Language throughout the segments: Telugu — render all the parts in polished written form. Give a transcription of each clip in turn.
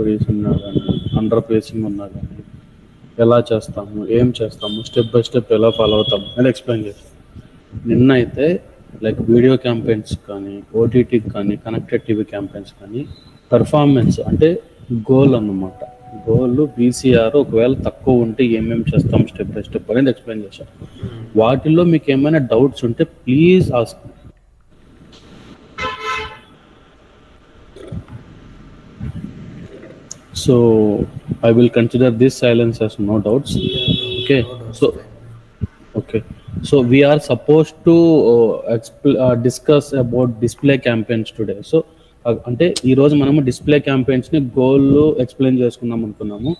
డెలివరీస్ ఉన్నా కానీ, అండర్ పేసింగ్ ఉన్నా కానీ, ఎలా చేస్తాము, ఏం చేస్తాము, స్టెప్ బై స్టెప్ ఎలా ఫాలో అవుతాము అని ఎక్స్ప్లెయిన్ చేస్తాం. నిన్న అయితే లైక్ వీడియో క్యాంపెయిన్స్ కానీ, ఓటీటీకి కానీ, కనెక్టెడ్ టీవీ క్యాంపెయిన్స్ కానీ, పెర్ఫార్మెన్స్ అంటే గోల్ అన్నమాట. గోల్ బీసీఆర్ ఒకవేళ తక్కువ ఉంటే ఏమేమి చేస్తాం స్టెప్ బై స్టెప్ అనేది ఎక్స్ప్లెయిన్ చేశాం. వాటిల్లో మీకు ఏమైనా డౌట్స్ ఉంటే please ask. So I will consider this silence as no doubts. Okay. So we are supposed to discuss about display campaigns today. So అంటే ఈరోజు మనము డిస్ప్లే క్యాంపెయిన్స్ని గోల్ ఎక్స్ప్లెయిన్ చేసుకుందాం అనుకున్నాము.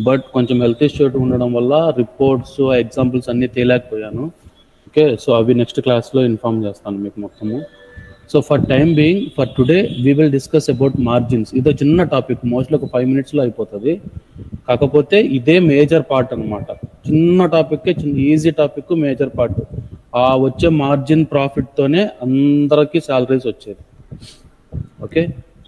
బట్ కొంచెం హెల్త్ ఇష్యూ ఉండడం వల్ల రిపోర్ట్స్, ఎగ్జాంపుల్స్ అన్నీ తేలేకపోయాను. ఓకే, సో అవి నెక్స్ట్ క్లాస్లో ఇన్ఫార్మ్ చేస్తాను మీకు మొత్తము. So for time being, for today we will discuss about margins. ఇదో చిన్న టాపిక్, మోస్ట్లీ ఒక 5 minutesలో అయిపోతుంది. కాకపోతే ఇదే మేజర్ పార్ట్ అనమాట. చిన్న టాపిక్కే, చిన్న ఈజీ టాపిక్, మేజర్ పార్ట్. ఆ వచ్చే మార్జిన్ ప్రాఫిట్తోనే అందరికీ శాలరీస్ వచ్చేది. ఓకే,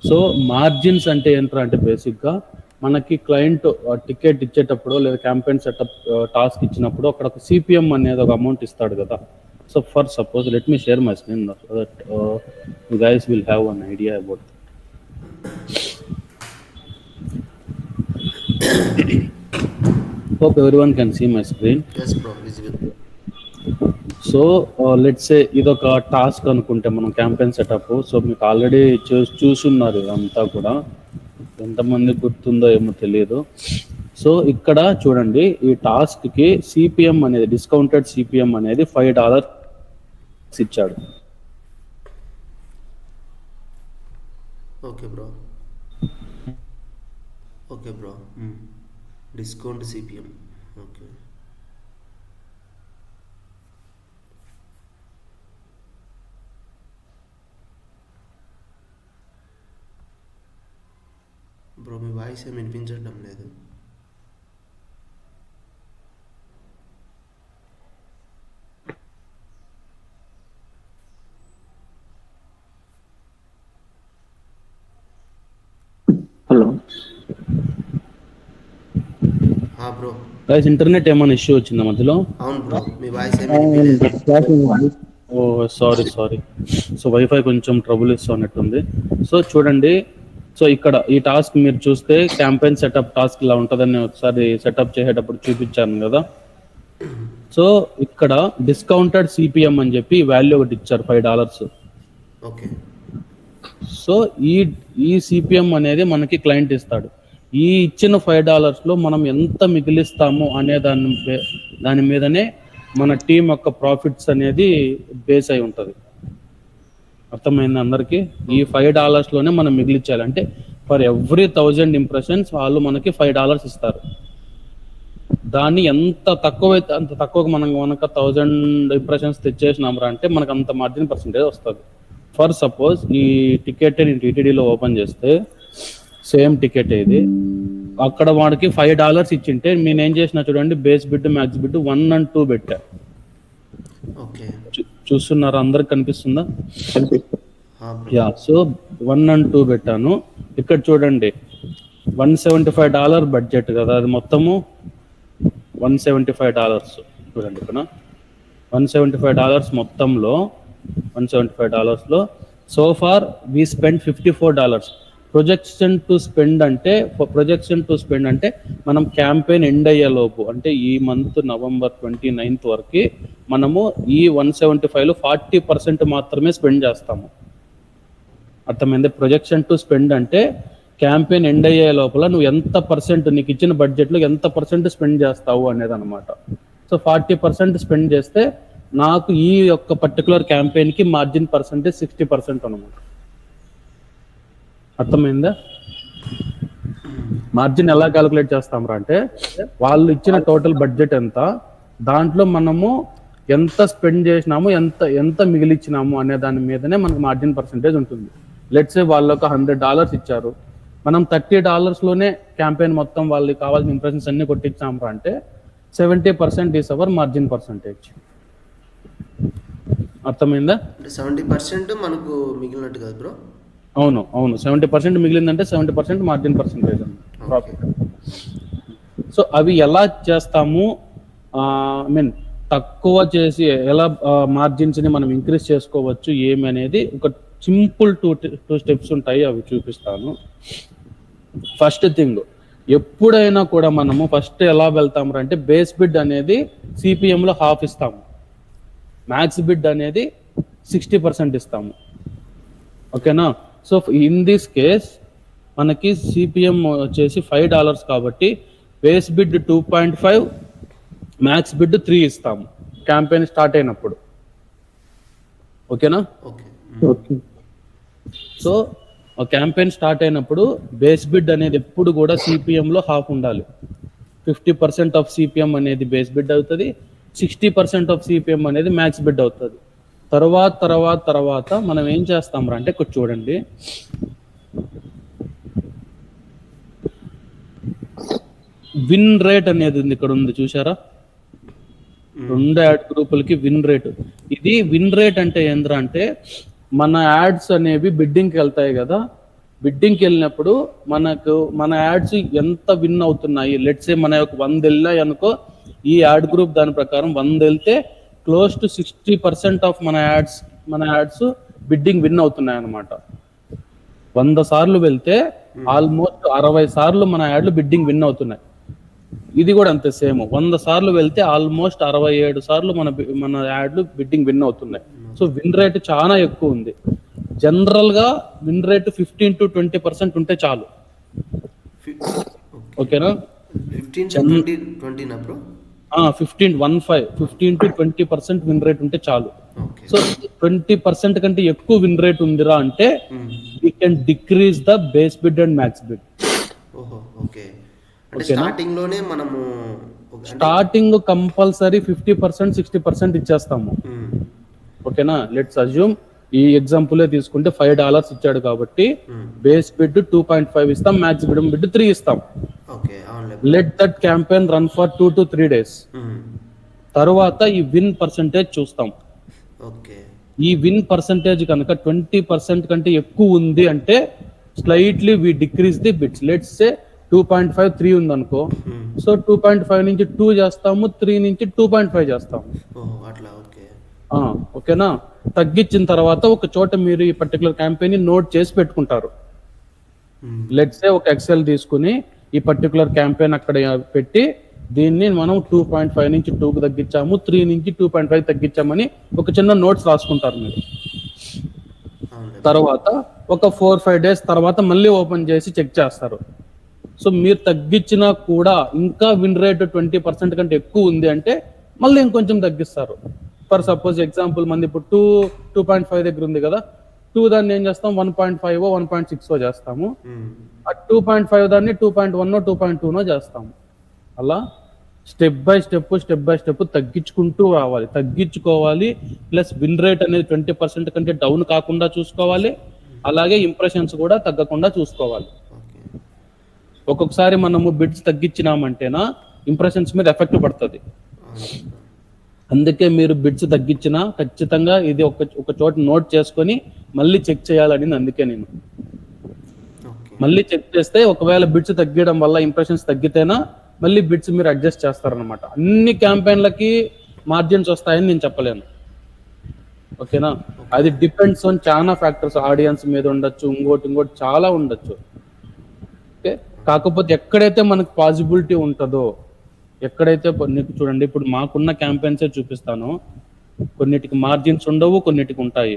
సో మార్జిన్స్ అంటే ఏంట్రా అంటే బేసిక్గా మనకి క్లయింట్ టికెట్ ఇచ్చేటప్పుడు లేదా క్యాంపెయిన్ సెటప్ టాస్క్ ఇచ్చినప్పుడు అక్కడ ఒక సిపిఎం అనేది ఒక అమౌంట్ ఇస్తాడు కదా. So for suppose, let me share my screen so that you guys will have an idea about it. Hope everyone can see my screen. Yes bro, visible. So let's say ఇదొక టాస్క్ అనుకుంటే మనం క్యాంపెయిన్ సెటప్. సో మీకు ఆల్రెడీ చూసున్నారు అంతా కూడా, ఎంతమంది గుర్తుందో ఏమో తెలియదు. సో ఇక్కడ చూడండి, ఈ టాస్క్కి సిపిఎం అనేది, డిస్కౌంటెడ్ సిపిఎం అనేది $5 ఇచ్చాడు. Okay bro, discount CPM. Okay bro, మీ వాయిస్ ఏమి వినిపించడం లేదు. హలో బ్రో, గైస్ ఇంటర్నెట్ ఏమైనా ఇష్యూ వచ్చిందా మధ్యలో? అవును బ్రో, మీ వాయిస్ ఏమి వినిపించలేదు. Oh sorry. సో వైఫై కొంచెం ట్రబుల్ ఇస్తున్నట్టుంది. సో చూడండి, సో ఇక్కడ ఈ టాస్క్ మీరు చూస్తే క్యాంపెయిన్ సెటప్ టాస్క్ ఇలా ఉంటుందని ఒకసారి సెటప్ చేసేటప్పుడు చూపించాను కదా. సో ఇక్కడ డిస్కౌంటెడ్ సిపిఎం అని చెప్పి వాల్యూ ఒకటి ఇచ్చారు, $5. ఓకే, సో ఈ సిపిఎం అనేది మనకి క్లయింట్ ఇస్తాడు. ఈ ఇచ్చిన $5లో మనం ఎంత మిగిలిస్తాము అనే దాని మీదనే మన టీం యొక్క ప్రాఫిట్స్ అనేది బేస్ అయి ఉంటుంది. అర్థమైంది అందరికీ? ఈ $5లోనే మనం మిగిలించాలి. అంటే ఫర్ ఎవ్రీ 1000 ఇంప్రెషన్స్ వాళ్ళు మనకి $5 ఇస్తారు. దాన్ని ఎంత తక్కువైతే అంత తక్కువగా మనకు 1000 ఇంప్రెషన్స్ తెచ్చేసినామరా అంటే మనకు అంత మార్జిన్ పర్సంటేజ్ వస్తుంది. ఫర్ సపోజ్ ఈ టికెట్ నేను టీటీడీలో ఓపెన్ చేస్తే, సేమ్ టికెట్ ఇది, అక్కడ వాడికి $5 ఇచ్చింటే నేనేం చేసిన చూడండి, base bid, max bid 1 and 2 పెట్టా. చూస్తున్నారా? అందరికి కనిపిస్తుందా? యా, సో 1 and 2 పెట్టాను. ఇక్కడ చూడండి, $175 బడ్జెట్ కదా, అది మొత్తము $175. చూడండి ఇక్కడ $175 మొత్తంలో, $175లో so far we spend $54. Projection to spend అంటే మనం క్యాంపెయిన్ ఎండ్ అయ్యేలోపు, అంటే ఈ మంత్ November 29th వరకు మనము ఈ 175లో 40% మాత్రమే స్పెండ్ చేస్తాము. అర్థమైంది? ప్రొజెక్షన్ టు స్పెండ్ అంటే క్యాంపెయిన్ ఎండ్ అయ్యే లోపల నువ్వు ఎంత పర్సెంట్, నీకు ఇచ్చిన బడ్జెట్లో ఎంత పర్సెంట్ స్పెండ్ చేస్తావు అనేది అనమాట. సో 40% స్పెండ్ చేస్తే నాకు ఈ యొక్క పర్టికులర్ క్యాంపెయిన్కి మార్జిన్ పర్సెంటేజ్ 60% అనమాట. అర్థమైందా? మార్జిన్ ఎలా క్యాలిక్యులేట్ చేస్తాంరా అంటే, వాళ్ళు ఇచ్చిన టోటల్ బడ్జెట్ ఎంత, దాంట్లో మనము ఎంత స్పెండ్ చేసినాము, ఎంత మిగిలిచ్చినాము అనే దాని మీదనే మనకు మార్జిన్ పర్సెంటేజ్ ఉంటుంది. లెట్స్ సే వాళ్ళు ఒక $100 ఇచ్చారు, మనం $30లోనే క్యాంపెయిన్ మొత్తం వాళ్ళకి కావాల్సిన ఇంప్రెషన్స్ అన్ని కొట్టించాంరా అంటే 70% ఈస్ అవర్ మార్జిన్ పర్సెంటేజ్. అర్థమైందా? 70% మనకు మిగిలినట్టు కదా బ్రో? అవును, అవును. 70% మిగిలిందంటే 70% margin percentage okay. Profit. So అవి ఎలా చేస్తాము, ఐ మీన్ తక్కువ చేసి ఎలా మార్జిన్స్ని మనం ఇంక్రీజ్ చేసుకోవచ్చు ఏమి అనేది ఒక సింపుల్ టూ స్టెప్స్ ఉంటాయి, అవి చూపిస్తాను. ఫస్ట్ థింగ్, ఎప్పుడైనా కూడా మనము ఫస్ట్ ఎలా వెళ్తాము అంటే బేస్ బిడ్ అనేది సిపిఎంలో హాఫ్ ఇస్తాము, మ్యాక్స్ బిడ్ అనేది 60% ఇస్తాము. ఓకేనా? సో ఇన్ దిస్ కేస్ మనకి సిపిఎం వచ్చేసి $5 కాబట్టి బేస్ బిడ్ 2.5, మ్యాక్స్ బిడ్ 3 ఇస్తాము క్యాంపెయిన్ స్టార్ట్ అయినప్పుడు. ఓకేనా? ఓకే. సో క్యాంపెయిన్ స్టార్ట్ అయినప్పుడు బేస్ బిడ్ అనేది ఎప్పుడు కూడా సిపిఎంలో హాఫ్ ఉండాలి. 50% ఆఫ్ సిపిఎం అనేది బేస్ బిడ్ అవుతుంది, 60% ఆఫ్ సిపిఎం అనేది మ్యాక్స్ బిడ్ అవుతుంది. తర్వాత మనం ఏం చేస్తాం అంటే ఇక్కడ చూడండి, విన్ రేట్ అనేది ఉంది, ఇక్కడ ఉంది చూసారా? 2 యాడ్ గ్రూపులకి విన్ రేట్. ఇది విన్ రేట్ అంటే ఏంద్రా అంటే మన యాడ్స్ అనేవి బిడ్డింగ్కి వెళ్తాయి కదా, బిడ్డింగ్కి వెళ్ళినప్పుడు మన యాడ్స్ ఎంత విన్ అవుతున్నాయి. లెట్స్ సే మన యొక్క 100 వెళ్ళాయి అనుకో, ఈ యాడ్ గ్రూప్ దాని ప్రకారం 100 వెళ్తే క్లోజ్ టు 60% ఆఫ్ మన యాడ్స్ బిడ్డింగ్ విన్ అవుతున్నాయి అన్నమాట. 100 సార్లు వెళ్తే ఆల్మోస్ట్ 60 సార్లు మన యాడ్లు బిడ్డింగ్ విన్ అవుతున్నాయి. ఇది కూడా అంతే సేమ్, 100 సార్లు వెళ్తే ఆల్మోస్ట్ 67 సార్లు మన యాడ్లు బిడ్డింగ్ విన్ అవుతున్నాయి. సో విన్ రేట్ చాలా ఎక్కువ ఉంది. జనరల్ గా విన్ రేట్ 15 to 20% ఉంటే చాలు. ఓకేనా? 15 బ్రో. 15 to 20% విన్ రేట్ ఉంటే చాలు. సో 20% కంటే ఎక్కువ విన్ రేట్ ఉందిరా అంటే we can decrease the base bid and max bid. Starting compulsory 50%, 60% ఇచ్చేస్తాము. ఓకేనా? లెట్స్ అజ్యూమ్ ఈ ఎగ్జాంపుల్ తీసుకుంటే $5 ఇచ్చాడు కాబట్టి బేస్ బిడ్ 2.5 ఇస్తాం, మ్యాక్స్ బిడ్ 3 ఇస్తాం. Let that campaign run for 2 to 3 days. తర్వాత ఈ విన్ పర్సంటేజ్ చూస్తాం. ఈ విన్ పర్సంటేజ్ కనుక 20% కంటే ఎక్కువ ఉంది అంటే slightly we decrease the bits. Let's say 2.5, 3 ఉంది అనుకో, సో 2.5 నుంచి 2 చేస్తాము, 3 నుంచి 2.5 చేస్తాము. ఓకేనా? తగ్గించిన తర్వాత ఒక చోట మీరు ఈ పర్టికులర్ క్యాంపెయిన్ నోట్ చేసి పెట్టుకుంటారు. లెట్స్ సే ఒక ఎక్సెల్ తీసుకుని ఈ పర్టికులర్ క్యాంపెయిన్ అక్కడ పెట్టి దీన్ని మనం 2.5 నుంచి 2కు తగ్గించాము, 3 నుంచి 2.5 తగ్గించామని ఒక చిన్న నోట్స్ రాసుకుంటారు మీరు. తర్వాత ఒక 4-5 days తర్వాత మళ్ళీ ఓపెన్ చేసి చెక్ చేస్తారు. సో మీరు తగ్గించినా కూడా ఇంకా విన్ రేట్ 20% కంటే ఎక్కువ ఉంది అంటే మళ్ళీ ఇంకొంచెం తగ్గిస్తారు. ఫర్ సపోజ్ ఎగ్జాంపుల్ మంది ఇప్పుడు 2.5 దగ్గర ఉంది కదా, 2 దాన్ని ఏం చేస్తాం 1.5, 1.6 చేస్తాము. ఆ 2.5 దాన్ని 2.1, 2.2 చేస్తాము. అలా స్టెప్ బై స్టెప్ తగ్గించుకుంటూ రావాలి, తగ్గించుకోవాలి. ప్లస్ విన్ రేట్ అనేది 20% కంటే డౌన్ కాకుండా చూసుకోవాలి, అలాగే ఇంప్రెషన్స్ కూడా తగ్గకుండా చూసుకోవాలి. ఒక్కొక్కసారి మనము బిడ్స్ తగ్గించినామంటేనా ఇంప్రెషన్స్ మీద ఎఫెక్ట్ పడుతుంది. అందుకే మీరు బిడ్స్ తగ్గించినా ఖచ్చితంగా ఇది ఒక చోట నోట్ చేసుకొని మళ్ళీ చెక్ చేయాలని. అందుకే నేను మళ్ళీ చెక్ చేస్తే ఒకవేళ బిడ్స్ తగ్గడం వల్ల ఇంప్రెషన్స్ తగ్గితేనా మళ్ళీ బిడ్స్ మీరు అడ్జస్ట్ చేస్తారనమాట. అన్ని క్యాంపెయిన్లకి మార్జిన్స్ వస్తాయని నేను చెప్పలేను. ఓకేనా? అది డిపెండ్స్ ఆన్ చాలా ఫ్యాక్టర్స్, ఆడియన్స్ మీద ఉండొచ్చు, ఇంకోటి చాలా ఉండొచ్చు. ఓకే, కాకపోతే ఎక్కడైతే మనకు పాసిబిలిటీ ఉంటుందో, ఎక్కడైతే చూడండి ఇప్పుడు మాకున్న క్యాంపెయిన్సే చూపిస్తాను, కొన్నిటికి మార్జిన్స్ ఉండవు, కొన్నిటికి ఉంటాయి.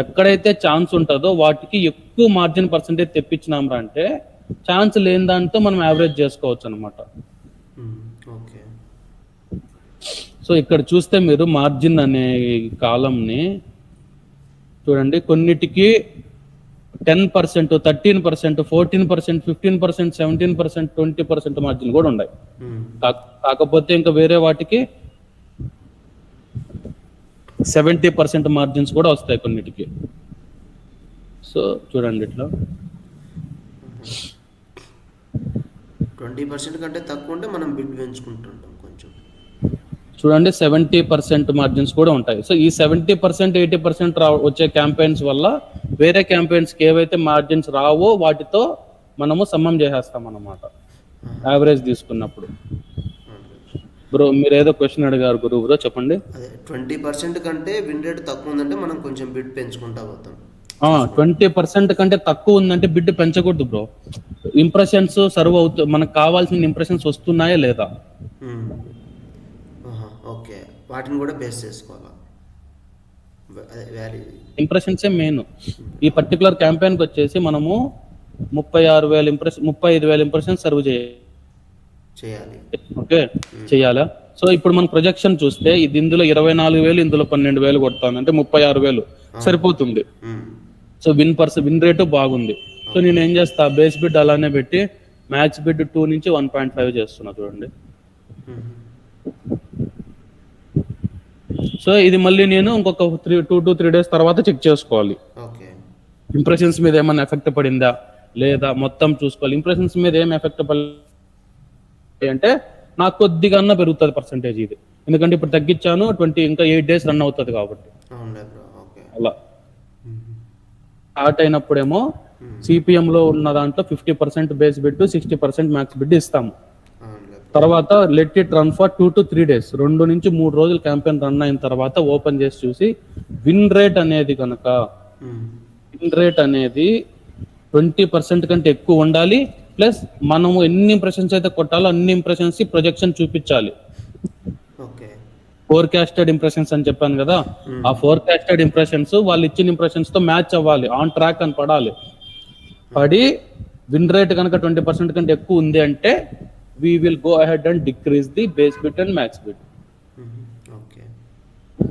ఎక్కడైతే ఛాన్స్ ఉంటుందో వాటికి ఎక్కువ మార్జిన్ పర్సెంటేజ్ తెప్పించినాంరా అంటే ఛాన్స్ లేని దాంతో మనం యావరేజ్ చేసుకోవచ్చు అనమాట. సో ఇక్కడ చూస్తే మీరు మార్జిన్ అనే కాలంని చూడండి, కొన్నిటికి 10%, 13%, 14%, 15%, 17%, 20% మార్జిన్ కూడా ఉన్నాయి. కాకపోతే ఇంకా వేరే వాటికి 70% మార్జిన్స్ కూడా వస్తాయి కొన్నిటికి. సో చూడండి ఇట్లా 20% కంటే తక్కువ ఉంటే మనం బిడ్ పెంచుకుంటుంటాం కొంచెం. చూడండి 70% మార్జిన్స్ కూడా ఉంటాయి. సో ఈ 70%, 80% వచ్చే క్యాంపెయిన్స్ వల్ల వేరే క్యాంపెయిన్స్కి ఏవైతే మార్జిన్స్ రావో వాటితో మనము సమ్మం చేసేస్తాం అన్నమాట యావరేజ్ తీసుకున్నప్పుడు. బ్రో మీరు ఏదో క్వశ్చన్ అడిగారు గురువు బ్రో, చెప్పండి. అదే 20% కంటే విన్ రేట్ తక్కువ ఉందంటే మనం కొంచెం బిడ్ పెంచుకుంటా పోతాం. 20% కంటే తక్కువ ఉందంటే బిడ్ పెంచకూడదు బ్రో. ఇంప్రెషన్స్ సర్వ్ అవుతూ మనకు కావాల్సిన ఇంప్రెషన్స్ వస్తున్నాయా లేదా, ఓకే, వాటిని కూడా బేస్ చేసుకోవాలా. ఇంప్రెషన్సే మెయిన్. ఈ పర్టికులర్ క్యాంపెయిన్కి వచ్చేసి మనము 35,000 ఇంప్రెషన్ సర్వ్ చేయాలి. ఓకే, చేయాలా. సో ఇప్పుడు మన ప్రొజెక్షన్ చూస్తే ఇది ఇందులో 24,000, ఇందులో 12,000 కొడతాను అంటే 36,000 సరిపోతుంది. సో విన్ రేటు బాగుంది. సో నేను ఏం చేస్తా, బేస్ బిడ్ అలానే పెట్టి మ్యాక్స్ బిడ్ 2 నుంచి 1.5 చేస్తున్నా చూడండి. సో ఇది మళ్ళీ నేను ఇంకొక 2 to 3 days తర్వాత చెక్ చేసుకోవాలి. ఇంప్రెషన్స్ మీద ఏమైనా ఎఫెక్ట్ పడిందా లేదా మొత్తం చూసుకోవాలి. ఇంప్రెషన్స్ మీద ఏం ఎఫెక్ట్ పడి అంటే నాకు కొద్దిగా పెరుగుతుంది పర్సంటేజ్ ఇది, ఎందుకంటే ఇప్పుడు తగ్గించాను 20 ఇంకా 8 days రన్ అవుతుంది కాబట్టి. అలా స్టార్ట్ అయినప్పుడేమో సిపిఎం లో ఉన్న దాంట్లో 50% బేస్ బిడ్ 60% మ్యాక్స్ బిడ్ ఇస్తాము. తర్వాత let it run for 2 to 3 days, 2 నుంచి 3 రోజులు క్యాంపెయిన్ రన్ అయిన తర్వాత ఓపెన్ చేసి చూసి విన్ రేట్ అనేది కనుక విన్ రేట్ అనేది 20% కంటే ఎక్కువ ఉండాలి. ప్లస్ మనము ఎన్ని ఇంప్రెషన్స్ అయితే కొట్టాలో అన్ని ఇంప్రెషన్స్ ప్రొజెక్షన్ చూపించాలి. ఫోర్కాస్టెడ్ ఇంప్రెషన్స్ అని చెప్పాను కదా, ఆ ఫోర్కాస్టెడ్ ఇంప్రెషన్స్ వాళ్ళు ఇచ్చిన ఇంప్రెషన్స్ తో మ్యాచ్ అవ్వాలి, ఆన్ ట్రాక్ అని పడాలి. పడి విన్ రేట్ కనుక 20% కంటే ఎక్కువ ఉంది అంటే we will go ahead and decrease the base bid and max bid.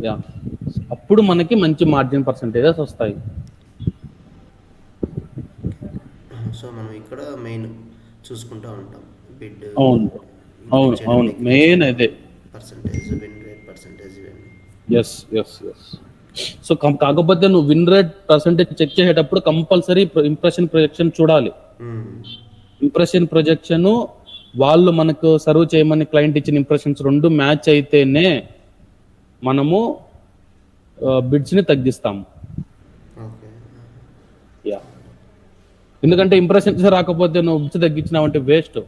Yeah, అప్పుడు మనకి మంచి మార్జిన్ పర్సంటేజెస్ వస్తాయి. సో మనం ఇక్కడ మెయిన్ చూసుకుంటా ఉంటాం బిడ్. అవును మెయిన్ అదే పర్సంటేజ్, విన్ రేట్ పర్సంటేజ్ ఇవన్నీ. ఎస్. సో కాకపోతే నువ్వు విన్ రేట్ పర్సంటేజ్ చెక్ చేసేటప్పుడు కంపల్సరీ ఇంప్రెషన్ ప్రొజెక్షన్ చూడాలి. ఇంప్రెషన్ ప్రొజెక్షన్ వాళ్ళు మనకు సర్వ్ చేయమని క్లయింట్ ఇచ్చిన ఇంప్రెషన్స్ 2 మ్యాచ్ అయితేనే మనము బిడ్స్ ని తగ్గిస్తాము. యా, ఎందుకంటే ఇంప్రెషన్స్ రాకపోతే నువ్వు బిడ్స్ తగ్గించినావంటే వేస్ట్.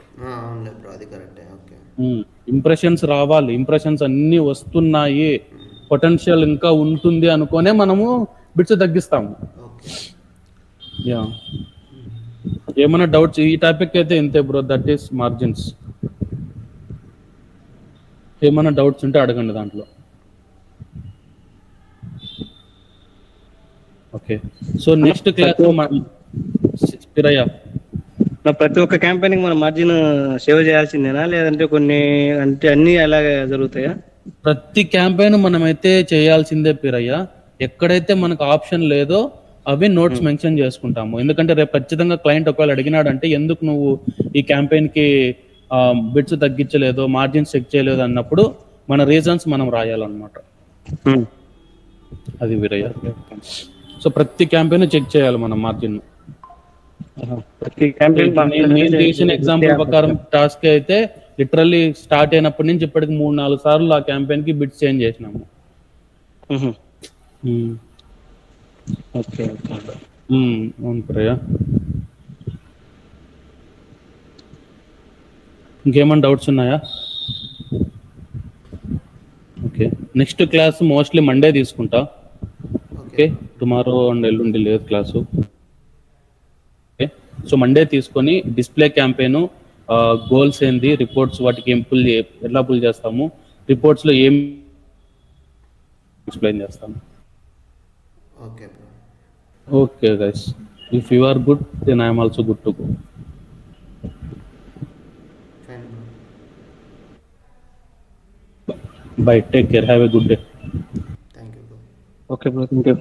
ఇంప్రెషన్స్ రావాలి, ఇంప్రెషన్స్ అన్ని వస్తున్నాయి, పొటెన్షియల్ ఇంకా ఉంటుంది అనుకోనే మనము బిడ్స్ తగ్గిస్తాము. యా, ఏమైనా డౌట్స్ ఈ టాపిక్ అయితే ఇంతే బ్రో, దట్ ఈస్ మార్జిన్స్. ఏమైనా డౌట్స్ ఉంటే అడగండి దాంట్లో. ఓకే, సో నెక్స్ట్ క్లాస్ ప్రతి ఒక్క క్యాంపెయిన్ మన మార్జిన్ సేవ్ చేయాల్సిందేనా, లేదంటే కొన్ని అంటే అన్ని అలాగే జరుగుతాయా? ప్రతి క్యాంపెయిన్ మనమైతే చేయాల్సిందే పిరయ్య. ఎక్కడైతే మనకు ఆప్షన్ లేదో అవి నోట్స్ మెన్షన్ చేసుకుంటాము. ఎందుకంటే రేపు ఖచ్చితంగా క్లయింట్ ఒకవేళ అడిగినాడంటే ఎందుకు నువ్వు ఈ క్యాంపెయిన్ కి బిడ్స్ తగ్గించలేదు, మార్జిన్స్ చెక్ చేయలేదు అన్నప్పుడు మన రీజన్స్ మనం రాయాలన్నమాట. అది వీరయ్య. సో ప్రతి క్యాంపెయిన్ చెక్ చేయాలి మనం మార్జిన్. నేను చేసిన ఎగ్జాంపుల్ ప్రకారం టాస్క్ అయితే లిటరల్లీ స్టార్ట్ అయినప్పటి నుంచి ఇప్పటికి 3-4 సార్లు ఆ క్యాంపెయిన్ కి బిడ్స్ చేంజ్ చేసినాము. అవును ప్రియా. ఇంకేమైనా డౌట్స్ ఉన్నాయా? Okay, next class mostly Monday తీసుకుంటా. ఓకే, టుమారో అండ్ ఎల్లుండి లేదు క్లాసు. ఓకే, సో మండే తీసుకొని డిస్ప్లే క్యాంపెయిన్ గోల్స్ ఏంది, రిపోర్ట్స్ వాటికి ఏం ఎట్లా పుల్ చేస్తాము, రిపోర్ట్స్లో ఏం ఎక్స్ప్లెయిన్ చేస్తాము. Okay guys, if you are good then I am also good to go. Bye, take care, have a good day. Thank you bro. Okay bro, thank you.